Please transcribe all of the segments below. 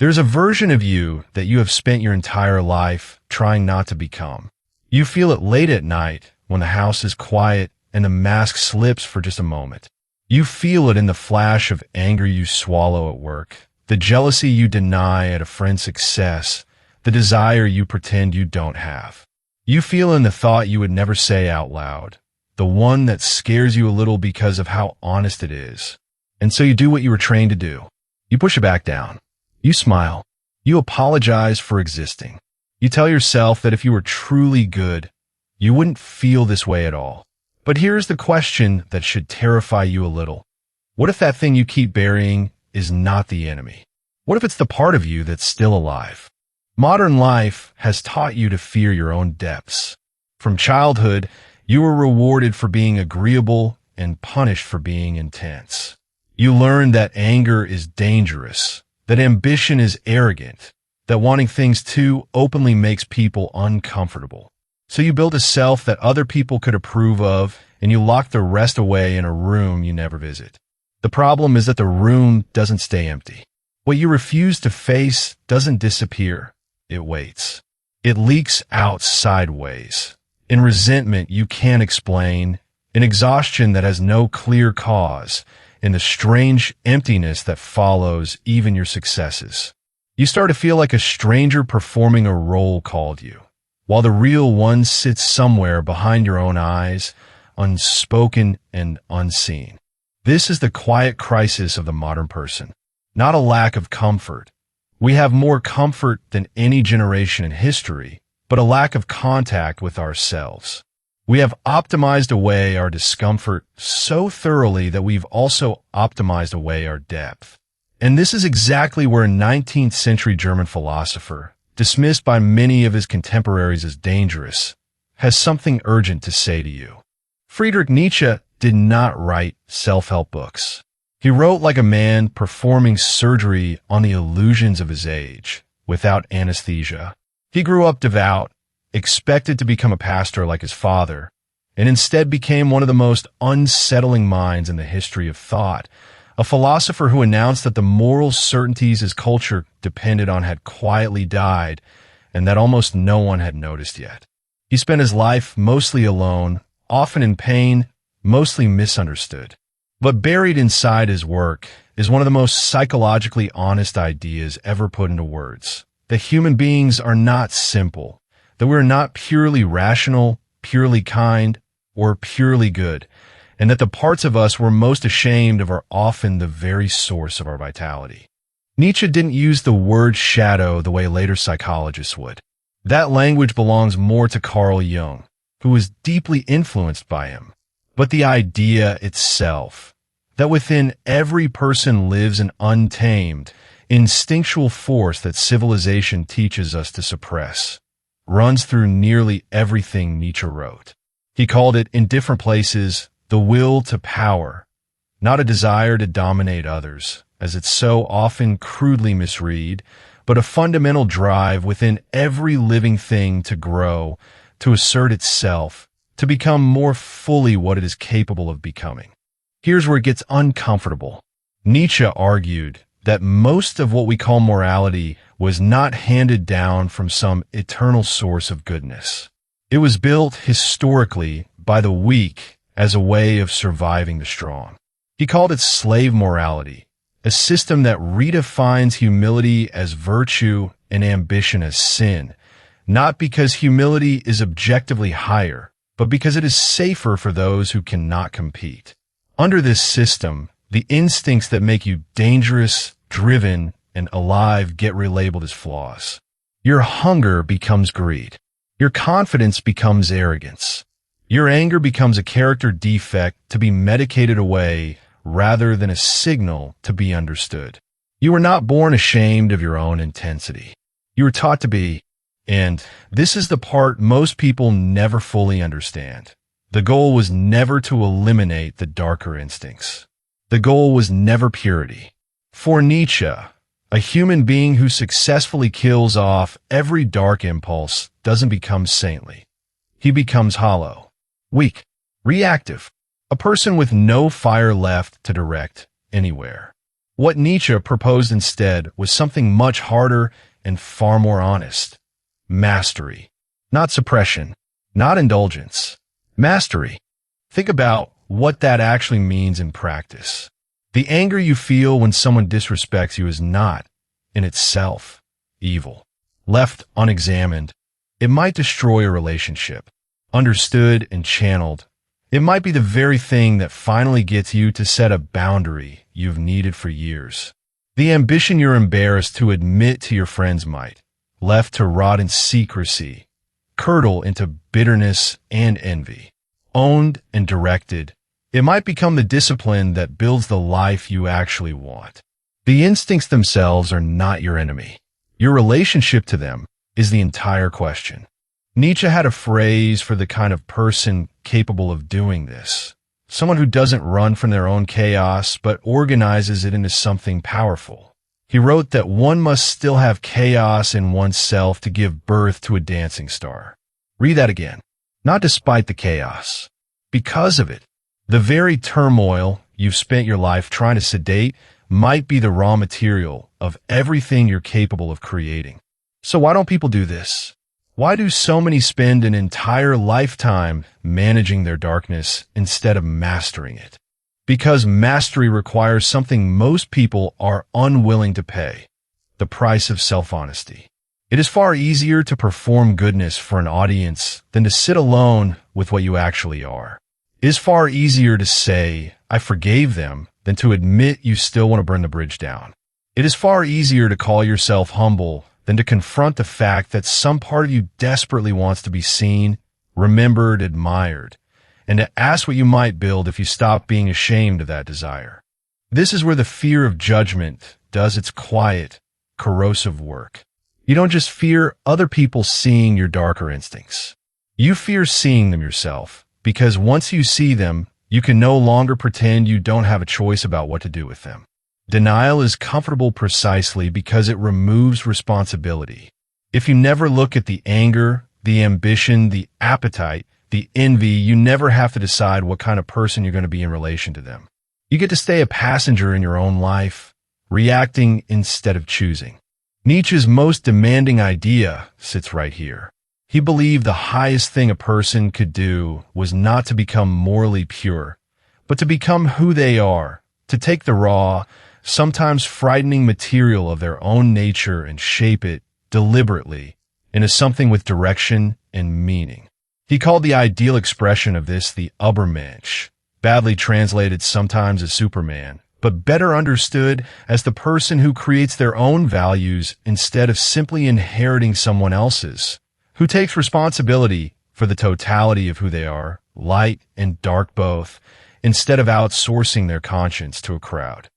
There's a version of you that you have spent your entire life trying not to become. You feel it late at night when the house is quiet and the mask slips for just a moment. You feel it in the flash of anger you swallow at work, the jealousy you deny at a friend's success, the desire you pretend you don't have. You feel in the thought you would never say out loud, the one that scares you a little because of how honest it is. And so you do what you were trained to do. You push it back down. You smile. You apologize for existing. You tell yourself that if you were truly good, you wouldn't feel this way at all. But here's the question that should terrify you a little. What if that thing you keep burying is not the enemy? What if it's the part of you that's still alive? Modern life has taught you to fear your own depths. From childhood, you were rewarded for being agreeable and punished for being intense. You learned that anger is dangerous, that ambition is arrogant, that wanting things too openly makes people uncomfortable. So you built a self that other people could approve of, and you locked the rest away in a room you never visit. The problem is that the room doesn't stay empty. What you refuse to face doesn't disappear. It waits. It leaks out sideways. In resentment you can't explain, in exhaustion that has no clear cause, in the strange emptiness that follows even your successes. You start to feel like a stranger performing a role called you, while the real one sits somewhere behind your own eyes, unspoken and unseen. This is the quiet crisis of the modern person, not a lack of comfort. We have more comfort than any generation in history, but a lack of contact with ourselves. We have optimized away our discomfort so thoroughly that we've also optimized away our depth. And this is exactly where a 19th century German philosopher, dismissed by many of his contemporaries as dangerous, has something urgent to say to you. Friedrich Nietzsche did not write self-help books. He wrote like a man performing surgery on the illusions of his age, without anesthesia. He grew up devout, expected to become a pastor like his father, and instead became one of the most unsettling minds in the history of thought, a philosopher who announced that the moral certainties his culture depended on had quietly died, and that almost no one had noticed yet. He spent his life mostly alone, often in pain, mostly misunderstood. But buried inside his work is one of the most psychologically honest ideas ever put into words, that human beings are not simple, that we're not purely rational, purely kind, or purely good, and that the parts of us we're most ashamed of are often the very source of our vitality. Nietzsche didn't use the word shadow the way later psychologists would. That language belongs more to Carl Jung, who was deeply influenced by him. But the idea itself, that within every person lives an untamed, instinctual force that civilization teaches us to suppress, runs through nearly everything Nietzsche wrote. He called it, in different places, the will to power, not a desire to dominate others, as it's so often crudely misread, but a fundamental drive within every living thing to grow, to assert itself, to become more fully what it is capable of becoming. Here's where it gets uncomfortable. Nietzsche argued that most of what we call morality was not handed down from some eternal source of goodness. It was built historically by the weak as a way of surviving the strong. He called it slave morality, a system that redefines humility as virtue and ambition as sin, not because humility is objectively higher, but because it is safer for those who cannot compete. Under this system, the instincts that make you dangerous, driven, and alive get relabeled as flaws. Your hunger becomes greed. Your confidence becomes arrogance. Your anger becomes a character defect to be medicated away rather than a signal to be understood. You were not born ashamed of your own intensity. You were taught to be, and this is the part most people never fully understand. The goal was never to eliminate the darker instincts. The goal was never purity. For Nietzsche, a human being who successfully kills off every dark impulse doesn't become saintly. He becomes hollow, weak, reactive, a person with no fire left to direct anywhere. What Nietzsche proposed instead was something much harder and far more honest. Mastery. Not suppression. Not indulgence. Mastery. Think about what that actually means in practice. The anger you feel when someone disrespects you is not, in itself, evil. Left unexamined, it might destroy a relationship. Understood and channeled, it might be the very thing that finally gets you to set a boundary you've needed for years. The ambition you're embarrassed to admit to your friends might, left to rot in secrecy, curdle into bitterness and envy. Owned and directed, it might become the discipline that builds the life you actually want. The instincts themselves are not your enemy. Your relationship to them is the entire question. Nietzsche had a phrase for the kind of person capable of doing this. Someone who doesn't run from their own chaos, but organizes it into something powerful. He wrote that one must still have chaos in oneself to give birth to a dancing star. Read that again. Not despite the chaos. Because of it. The very turmoil you've spent your life trying to sedate might be the raw material of everything you're capable of creating. So why don't people do this? Why do so many spend an entire lifetime managing their darkness instead of mastering it? Because mastery requires something most people are unwilling to pay, the price of self-honesty. It is far easier to perform goodness for an audience than to sit alone with what you actually are. It is far easier to say, I forgave them, than to admit you still want to burn the bridge down. It is far easier to call yourself humble than to confront the fact that some part of you desperately wants to be seen, remembered, admired, and to ask what you might build if you stop being ashamed of that desire. This is where the fear of judgment does its quiet, corrosive work. You don't just fear other people seeing your darker instincts. You fear seeing them yourself, because once you see them, you can no longer pretend you don't have a choice about what to do with them. Denial is comfortable precisely because it removes responsibility. If you never look at the anger, the ambition, the appetite, the envy, you never have to decide what kind of person you're going to be in relation to them. You get to stay a passenger in your own life, reacting instead of choosing. Nietzsche's most demanding idea sits right here. He believed the highest thing a person could do was not to become morally pure, but to become who they are, to take the raw, sometimes frightening material of their own nature and shape it deliberately into something with direction and meaning. He called the ideal expression of this the Übermensch, badly translated sometimes as Superman, but better understood as the person who creates their own values instead of simply inheriting someone else's, who takes responsibility for the totality of who they are, light and dark both, instead of outsourcing their conscience to a crowd.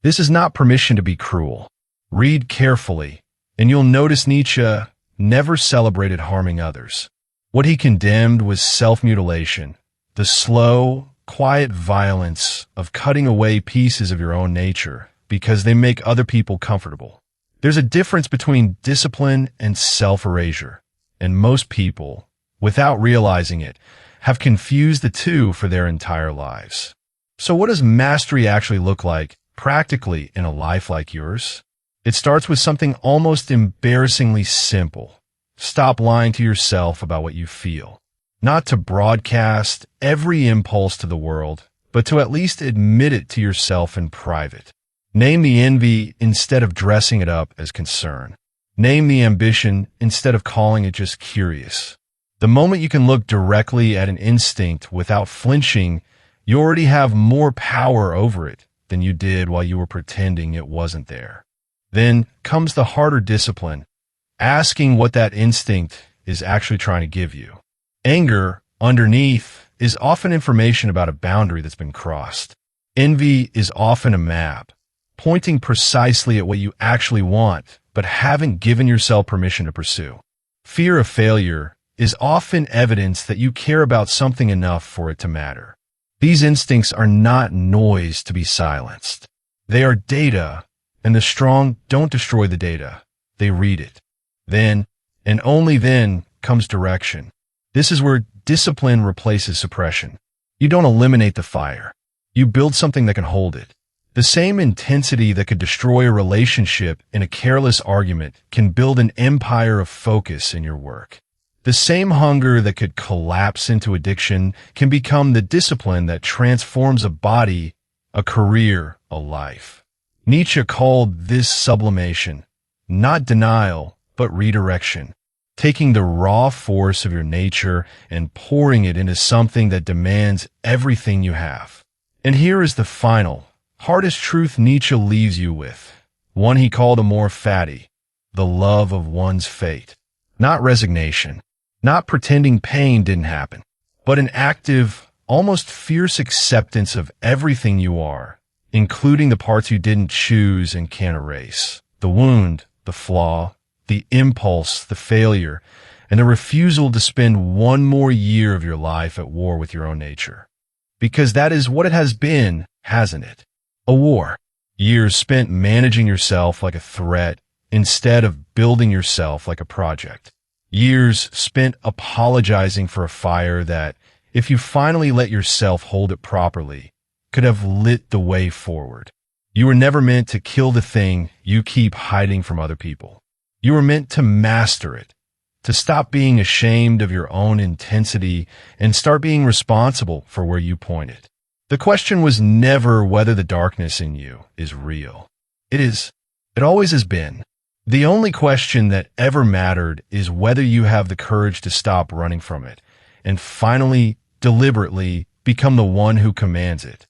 This is not permission to be cruel. Read carefully, and you'll notice Nietzsche never celebrated harming others. What he condemned was self-mutilation, the slow, quiet violence of cutting away pieces of your own nature because they make other people comfortable. There's a difference between discipline and self-erasure, and most people, without realizing it, have confused the two for their entire lives. So what does mastery actually look like practically in a life like yours? It starts with something almost embarrassingly simple. Stop lying to yourself about what you feel. Not to broadcast every impulse to the world, but to at least admit it to yourself in private. Name the envy instead of dressing it up as concern. Name the ambition instead of calling it just curious. The moment you can look directly at an instinct without flinching, you already have more power over it than you did while you were pretending it wasn't there. Then comes the harder discipline, asking what that instinct is actually trying to give you. Anger, underneath, is often information about a boundary that's been crossed. Envy is often a map, pointing precisely at what you actually want, but haven't given yourself permission to pursue. Fear of failure is often evidence that you care about something enough for it to matter. These instincts are not noise to be silenced. They are data, and the strong don't destroy the data. They read it. Then, and only then, comes direction. This is where discipline replaces suppression. You don't eliminate the fire. You build something that can hold it. The same intensity that could destroy a relationship in a careless argument can build an empire of focus in your work. The same hunger that could collapse into addiction can become the discipline that transforms a body, a career, a life. Nietzsche called this sublimation, not denial, but redirection, taking the raw force of your nature and pouring it into something that demands everything you have. And here is the final, hardest truth Nietzsche leaves you with, one he called amor fati, the love of one's fate. Not resignation, not pretending pain didn't happen, but an active, almost fierce acceptance of everything you are, including the parts you didn't choose and can't erase. The wound, the flaw, the impulse, the failure, and the refusal to spend one more year of your life at war with your own nature. Because that is what it has been, hasn't it? A war. Years spent managing yourself like a threat instead of building yourself like a project. Years spent apologizing for a fire that, if you finally let yourself hold it properly, could have lit the way forward. You were never meant to kill the thing you keep hiding from other people. You were meant to master it, to stop being ashamed of your own intensity and start being responsible for where you point it. The question was never whether the darkness in you is real. It is. It always has been. The only question that ever mattered is whether you have the courage to stop running from it and finally, deliberately, become the one who commands it.